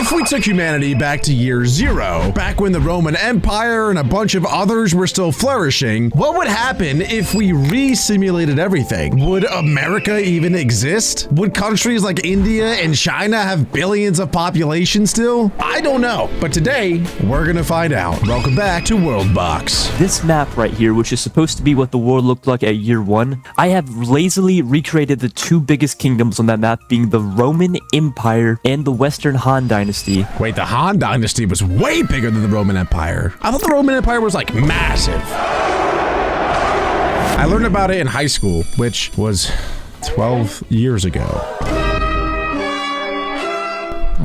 If we took humanity back to year 0, back when the Roman Empire and a bunch of others were still flourishing, what would happen if we re-simulated everything? Would America even exist? Would countries like India and China have billions of population still? I don't know, but today we're gonna find out. Welcome back to Worldbox. This map right here, which is supposed to be what the world looked like at year 1, I have lazily recreated the two biggest kingdoms on that map being the Roman Empire and the Western Han Dynasty. Wait, the Han Dynasty was way bigger than the Roman Empire. I thought the Roman Empire was like massive. I learned about it in high school, which was 12 years ago.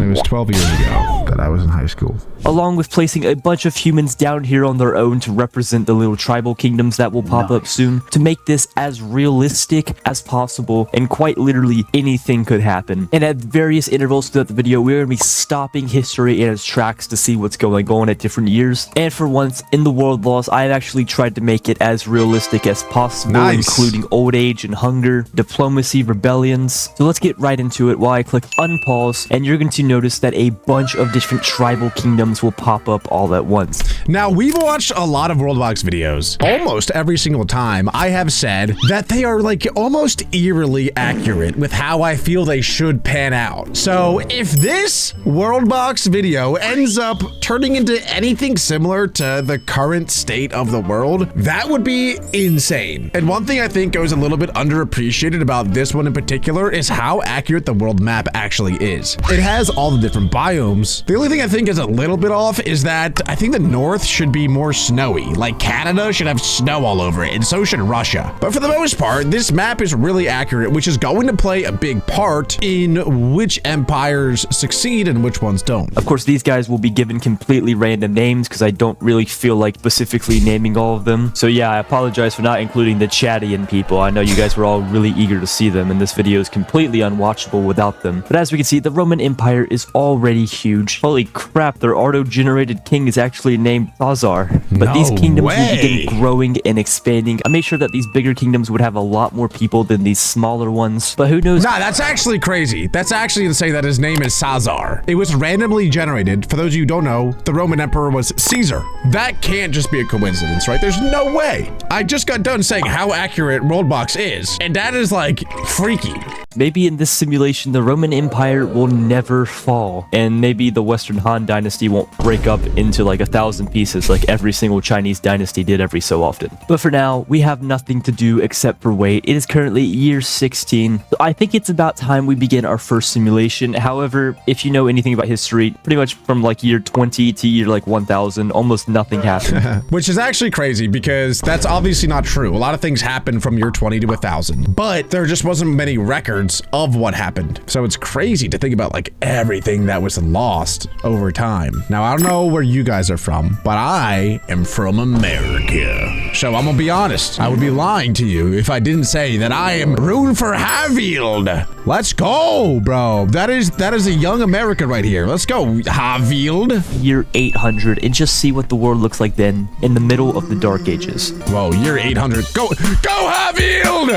It was 12 years ago that I was in high school. Along with placing a bunch of humans down here on their own to represent the little tribal kingdoms that will pop up soon, to make this as realistic as possible, and quite literally anything could happen. And at various intervals throughout the video, we're going to be stopping history in its tracks to see what's going on at different years. And for once, in the world loss, I've actually tried to make it as realistic as possible, including old age and hunger, diplomacy, rebellions. So let's get right into it while I click unpause, and you're going to notice that a bunch of different tribal kingdoms will pop up all at once. Now, we've watched a lot of Worldbox videos. Almost every single time, I have said that they are like almost eerily accurate with how I feel they should pan out. So if this Worldbox video ends up turning into anything similar to the current state of the world, that would be insane. And one thing I think goes a little bit underappreciated about this one in particular is how accurate the world map actually is. It has all the different biomes. The only thing I think is a little bit off is that I think the north should be more snowy. Like Canada should have snow all over it, and so should Russia. But for the most part, this map is really accurate, which is going to play a big part in which empires succeed and which ones don't. Of course, these guys will be given completely random names because I don't really feel like specifically naming all of them. So yeah, I apologize for not including the Chadian people. I know you guys were all really eager to see them, and this video is completely unwatchable without them. But as we can see, the Roman Empire is already huge. Holy crap, their auto-generated king is actually named Khazar. But these kingdoms will begin growing and expanding. I made sure that these bigger kingdoms would have a lot more people than these smaller ones. But who knows? Nah, that's actually crazy. That's actually insane that his name is Khazar. It was randomly generated. For those of you who don't know, the Roman emperor was Caesar. That can't just be a coincidence, right? There's no way. I just got done saying how accurate Worldbox is, and that is like freaky. Maybe in this simulation, the Roman Empire will never fall, and maybe the Western Han Dynasty won't break up into like 1,000 pieces like every single Chinese dynasty did every so often. But for now, we have nothing to do except for wait. It is currently year 16. So I think it's about time we begin our first simulation. However, if you know anything about history, pretty much from like year 20 to year like 1000, almost nothing happened. Which is actually crazy because that's obviously not true. A lot of things happened from year 20 to 1000, but there just wasn't many records of what happened. So it's crazy to think about like everything that was lost over time. Now, I don't know where you guys are from, but I am from America. So I'm gonna be honest. I would be lying to you if I didn't say that I am rooting for Havild. Let's go, bro. That is a young America right here. Let's go, Havild. Year 800, and just see what the world looks like then in the middle of the Dark Ages. Whoa, year 800. Go Havild!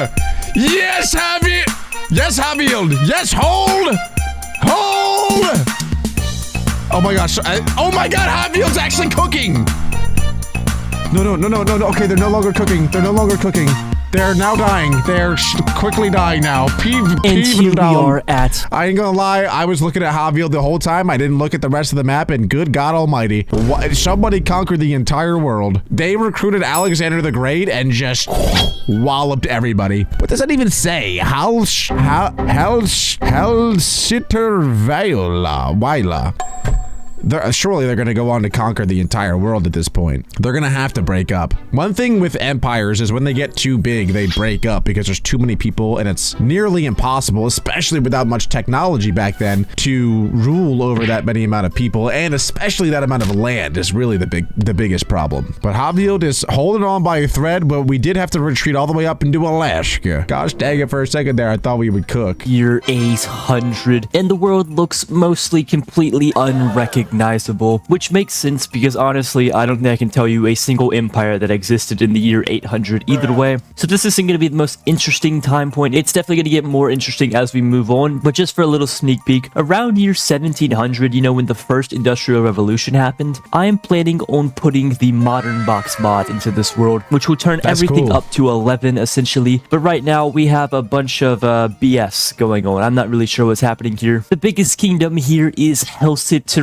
Yes, Havild! Yes, Havild! Yes, hold! Hold! Oh my gosh. Oh my god, Havild's actually cooking! No. Okay, they're no longer cooking. They're no longer cooking. They're now dying. They're quickly dying now. And here we are at... I ain't gonna lie, I was looking at Havild the whole time. I didn't look at the rest of the map, and good God almighty. Somebody conquered the entire world. They recruited Alexander the Great and just walloped everybody. What does that even say? Waila. Surely they're going to go on to conquer the entire world at this point. They're going to have to break up. One thing with empires is when they get too big, they break up because there's too many people and it's nearly impossible, especially without much technology back then, to rule over that many amount of people, and especially that amount of land is really the biggest problem. But Havild is holding on by a thread, but we did have to retreat all the way up into Alaska. Gosh dang it, for a second there, I thought we would cook. Year 800, and the world looks mostly completely unrecognizable. unrecognizable, which makes sense because honestly, I don't think I can tell you a single empire that existed in the year 800 either way. So this isn't going to be the most interesting time point. It's definitely going to get more interesting as we move on, but just for a little sneak peek, around year 1700, you know, when the first industrial revolution happened, I am planning on putting the modern box mod into this world, which will turn everything cool. up to 11 essentially. But right now we have a bunch of BS going on. I'm not really sure what's happening here. The biggest kingdom here is Helsitter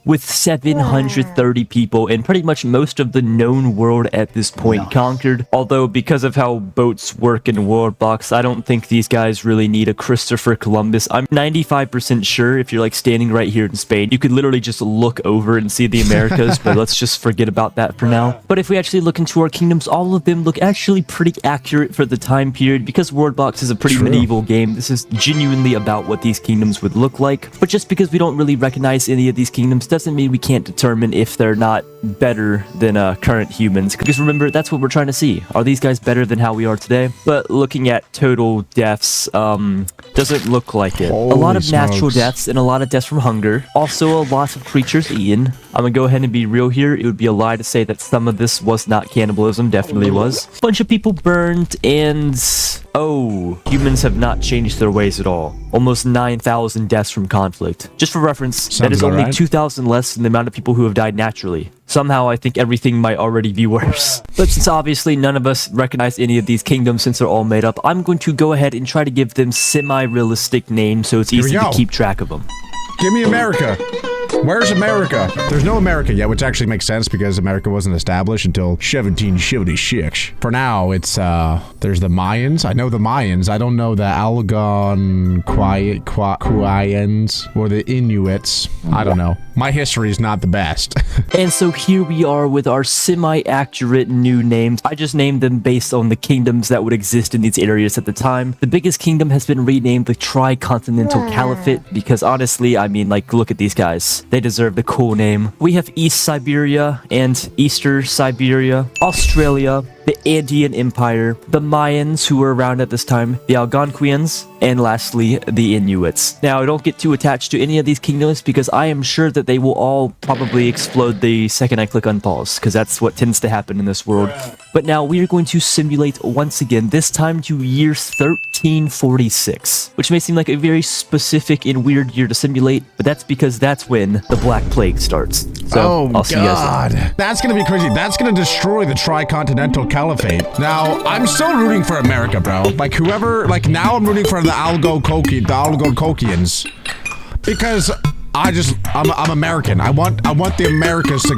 with 730 people, and pretty much most of the known world at this point conquered. Although because of how boats work in Worldbox, I don't think these guys really need a Christopher Columbus. I'm 95% sure if you're like standing right here in Spain, you could literally just look over and see the Americas, but let's just forget about that for now. But if we actually look into our kingdoms, all of them look actually pretty accurate for the time period. Because Worldbox is a pretty medieval game, this is genuinely about what these kingdoms would look like. But just because we don't really recognize any of these kingdoms doesn't mean we can't determine if they're not better than current humans. Because remember, that's what we're trying to see. Are these guys better than how we are today? But looking at total deaths, doesn't look like it. Holy a lot of natural smokes. deaths and a lot of deaths from hunger. Also a lot of creatures eaten. I'm gonna go ahead and be real here. It would be a lie to say that some of this was not cannibalism. Definitely was. Bunch of people burned, and oh, humans have not changed their ways at all. Almost 9,000 deaths from conflict. Just for reference, that Sounds is about only right. 2,000 less than the amount of people who have died naturally. Somehow, I think everything might already be worse. But since obviously none of us recognize any of these kingdoms since they're all made up, I'm going to go ahead and try to give them semi-realistic names so it's Here we easy to go. keep track of them. Give me America. Where's America? There's no America yet, which actually makes sense because America wasn't established until 1776. For now, it's, there's the Mayans. I know the Mayans. I don't know the Algonquians or the Inuits. I don't know. My history is not the best. And so here we are with our semi-accurate new names. I just named them based on the kingdoms that would exist in these areas at the time. The biggest kingdom has been renamed the Tricontinental Caliphate because honestly, I mean, like, look at these guys. They deserve the cool name. We have East Siberia and Easter Siberia, Australia, the Andean Empire, the Mayans who were around at this time, the Algonquians, and lastly, the Inuits. Now, don't get too attached to any of these kingdoms because I am sure that they will all probably explode the second I click unpause, because that's what tends to happen in this world. But now we are going to simulate once again, this time to year 1346, which may seem like a very specific and weird year to simulate, but that's because that's when the Black Plague starts. So, I'll see you guys then. That's gonna be crazy. That's gonna destroy the Tricontinental Caliphate. Now, I'm still rooting for America, bro. Like, whoever, like, now I'm rooting for the Algonquians. Because I'm American. I want the Americas to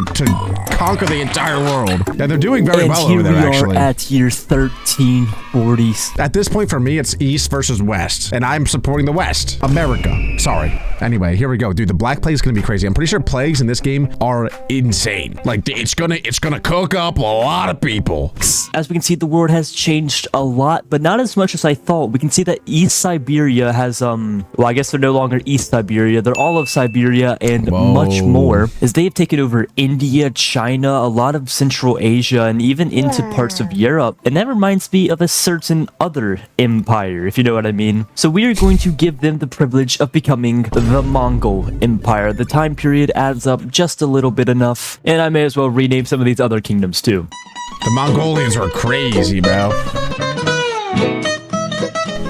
conquer the entire world. And they're doing very well over there, actually. And here we are at year 1340. At this point, for me, it's East versus West, and I'm supporting the West. America. Sorry. Anyway, here we go. Dude, the Black Plague is gonna be crazy. I'm pretty sure plagues in this game are insane. Like, it's gonna cook up a lot of people. As we can see, the world has changed a lot, but not as much as I thought. We can see that East Siberia has, well, I guess they're no longer East Siberia. They're all of Siberia and much more, as they have taken over India, China, a lot of Central Asia, and even into parts of Europe. And that reminds me of a certain other empire, if you know what I mean. So we are going to give them the privilege of becoming the Mongol Empire. The time period adds up just a little bit enough, and I may as well rename some of these other kingdoms too. The Mongolians are crazy, bro.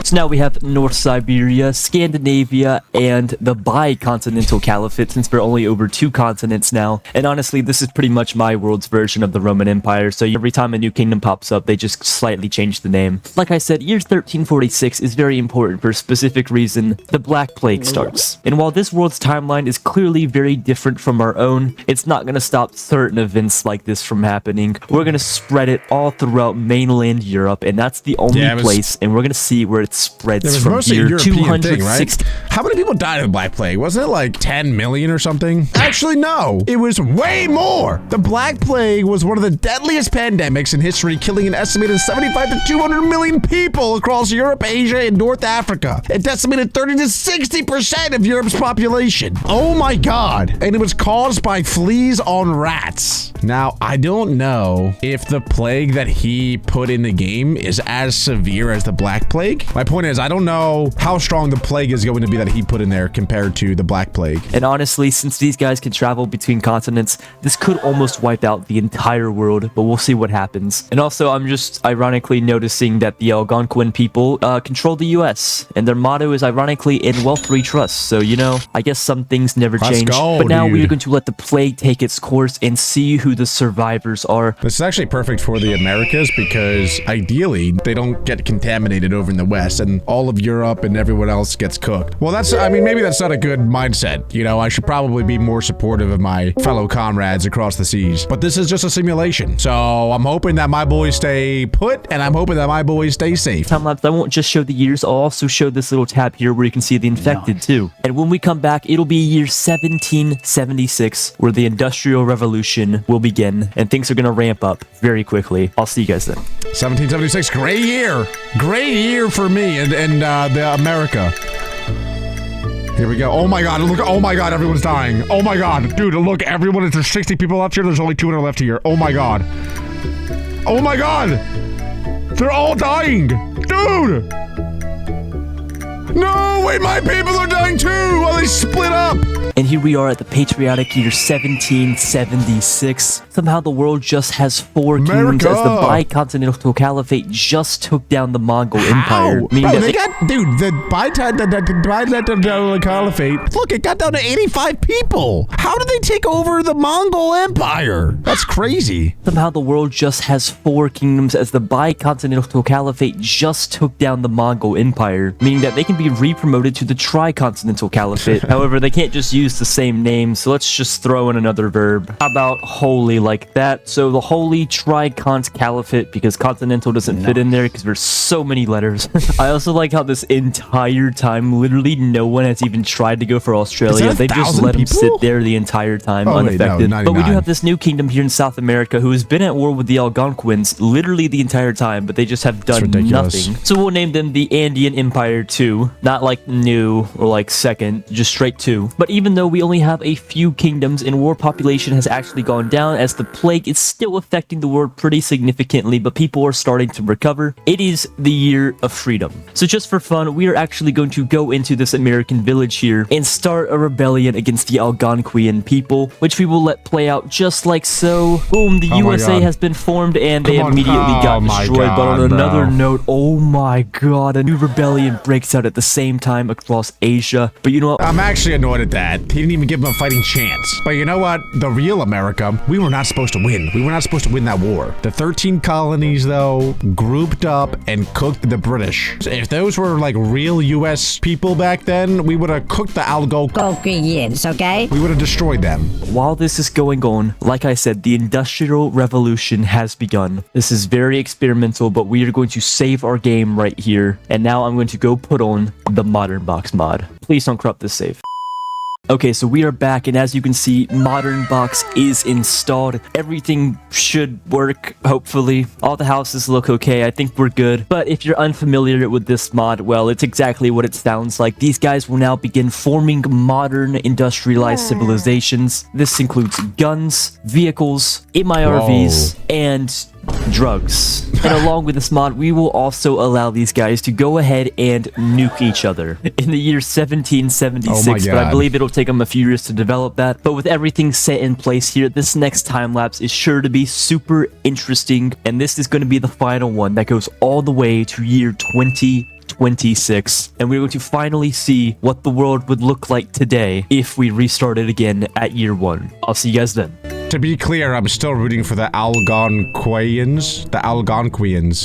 So now we have North Siberia, Scandinavia, and the Bicontinental Caliphate, since we're only over 2 continents now. And honestly, this is pretty much my world's version of the Roman Empire, so every time a new kingdom pops up, they just slightly change the name. Like I said, year 1346 is very important for a specific reason. The Black Plague starts. And while this world's timeline is clearly very different from our own, it's not going to stop certain events like this from happening. We're going to spread it all throughout mainland Europe, and that's the only place, and we're going to see where it spreads from year 260. Right? How many people died of the Black Plague? Wasn't it like 10 million or something? Actually, no. It was way more. The Black Plague was one of the deadliest pandemics in history, killing an estimated 75 to 200 million people across Europe, Asia, and North Africa. It decimated 30 to 60% of Europe's population. Oh my God. And it was caused by fleas on rats. Now, I don't know if the plague that he put in the game is as severe as the Black Plague. My point point is, I don't know how strong the plague is going to be that he put in there compared to the Black Plague. And honestly, since these guys can travel between continents, this could almost wipe out the entire world, but we'll see what happens. And also, I'm just ironically noticing that the Algonquin people control the US, and their motto is ironically, in wealth we trust. So, you know, I guess some things never change. But now we are going to let the plague take its course and see who the survivors are. This is actually perfect for the Americas because ideally they don't get contaminated over in the West and all of Europe and everyone else gets cooked. Well, I mean, maybe that's not a good mindset. You know, I should probably be more supportive of my fellow comrades across the seas. But this is just a simulation. So I'm hoping that my boys stay put and I'm hoping that my boys stay safe. Time lapse, I won't just show the years, I'll also show this little tab here where you can see the infected too. And when we come back, it'll be year 1776 where the Industrial Revolution will begin and things are going to ramp up very quickly. I'll see you guys then. 1776, great year for me and the America. Here we go. Oh my god, look, oh my god, everyone's dying. Oh my god, dude, look, everyone, there's 60 people left here, there's only 200 left here. Oh my god. Oh my god! They're all dying! Dude! No, wait, my people are dying too! Well, they split up! And here we are at the patriotic year 1776. Somehow the world just has 4 kingdoms as the Bicontinental Caliphate just took down the Mongol Empire. Bro, the Bicontinental Caliphate, look, it got down to 85 people. How did they take over the Mongol Empire? That's crazy. Somehow the world just has 4 kingdoms as the Bicontinental Caliphate just took down the Mongol Empire, meaning that they can be re-promoted to the Tricontinental Caliphate. However, they can't just use the same name, so let's just throw in another verb. How about holy like that? So the Holy Tricont Caliphate, because continental doesn't fit in there because there's so many letters. I also like how this entire time, literally no one has even tried to go for Australia. They just let them sit there the entire time unaffected. But we do have this new kingdom here in South America who has been at war with the Algonquins literally the entire time, but they just have done nothing. So we'll name them the Andean Empire 2, not like new or like second, just straight 2. But even though we only have a few kingdoms and war population has actually gone down as the plague is still affecting the world pretty significantly, but people are starting to recover, it is the year of freedom. So just for fun, we are actually going to go into this American village here and start a rebellion against the Algonquian people, which we will let play out just like so. Boom, the USA has been formed and they immediately got destroyed. But on another note, oh my god, a new rebellion breaks out at the same time across Asia. But you know what? I'm actually annoyed at that. He didn't even give him a fighting chance. But you know what? The real America, we were not supposed to win. We were not supposed to win that war. The 13 colonies, though, grouped up and cooked the British. If those were like real US people back then, we would have cooked the Algonquins, okay? We would have destroyed them. While this is going on, like I said, the Industrial Revolution has begun. This is very experimental, but we are going to save our game right here. And now I'm going to go put on the Modern Box mod. Please don't corrupt this save. Okay, so we are back, and as you can see, Modern Box is installed. Everything should work, hopefully. All the houses look okay. I think we're good. But if you're unfamiliar with this mod, well, it's exactly what it sounds like. These guys will now begin forming modern industrialized civilizations. This includes guns, vehicles, MIRVs, and drugs. And along with this mod, we will also allow these guys to go ahead and nuke each other in the year 1776, but I believe it'll take them a few years to develop that. But with everything set in place here, this next time lapse is sure to be super interesting, and this is going to be the final one that goes all the way to year 2026, and we're going to finally see what the world would look like today if we restarted again at year 1. I'll see you guys then. To be clear, I'm still rooting for the Algonquians.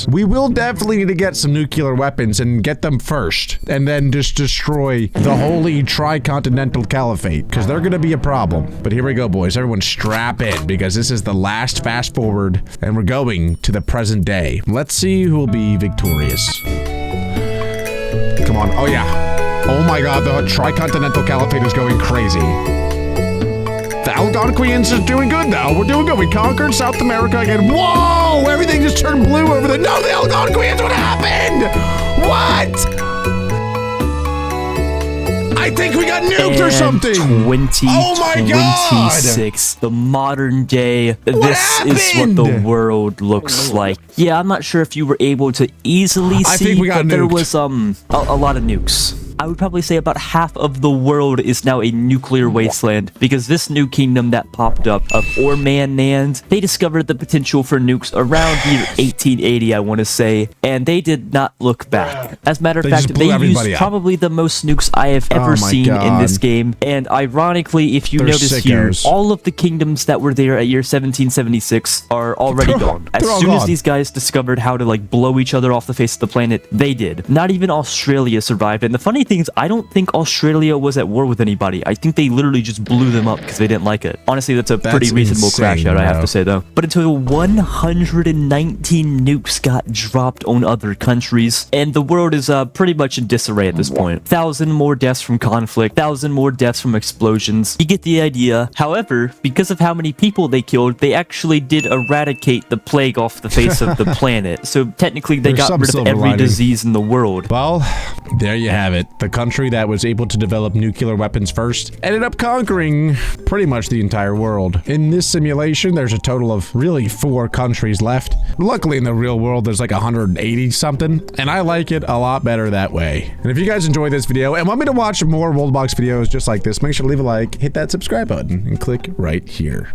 We will definitely need to get some nuclear weapons and get them first, and then just destroy the Holy Tricontinental Caliphate, because they're going to be a problem. But here we go, boys. Everyone strap in, because this is the last fast forward, and we're going to the present day. Let's see who will be victorious. Come on. Oh, yeah. Oh, my God. The Tricontinental Caliphate is going crazy. The Algonquians is doing good, though. We're doing good. We conquered South America again. Whoa! Everything just turned blue over there. No, the Algonquians! What happened? What? I think we got nuked or And something. 2026, the modern day. This is what the happened? world looks like. Yeah, I'm not sure if you were able to easily I see, think we got but there nuked. was a lot of nukes. I would probably say about half of the world is now a nuclear wasteland because this new kingdom that popped up of Orman-Nand, they discovered the potential for nukes around year 1880, I want to say, and they did not look back. As a matter of They fact, just blew they everybody used up. probably the most nukes I have ever Oh my seen in this God. game, and ironically, if you They're notice here, sickos. all of the kingdoms that were there at year 1776 are already gone. As they're all soon as gone. these guys discovered how to like blow each other off the face of the planet, they did. Not even Australia survived, and the funny thing is, I don't think Australia was at war with anybody. I think they literally just blew them up because they didn't like it. Honestly, that's a pretty That's reasonable crash insane, out, I have bro. to say though. But in total, 119 nukes got dropped on other countries, and the world is pretty much in disarray at this point. 1,000 more deaths from conflict, 1,000 more deaths from explosions. You get the idea. However, because of how many people they killed, they actually did eradicate the plague off the face of the planet. So technically, they There's got some rid of silver every lining. disease in the world. Well, there you have it. The country that was able to develop nuclear weapons first ended up conquering pretty much the entire world. In this simulation, there's a total of really 4 countries left. Luckily, in the real world, there's like 180 something, and I like it a lot better that way. And if you guys enjoyed this video and want me to watch more Worldbox videos just like this, make sure to leave a like, hit that subscribe button, and click right here.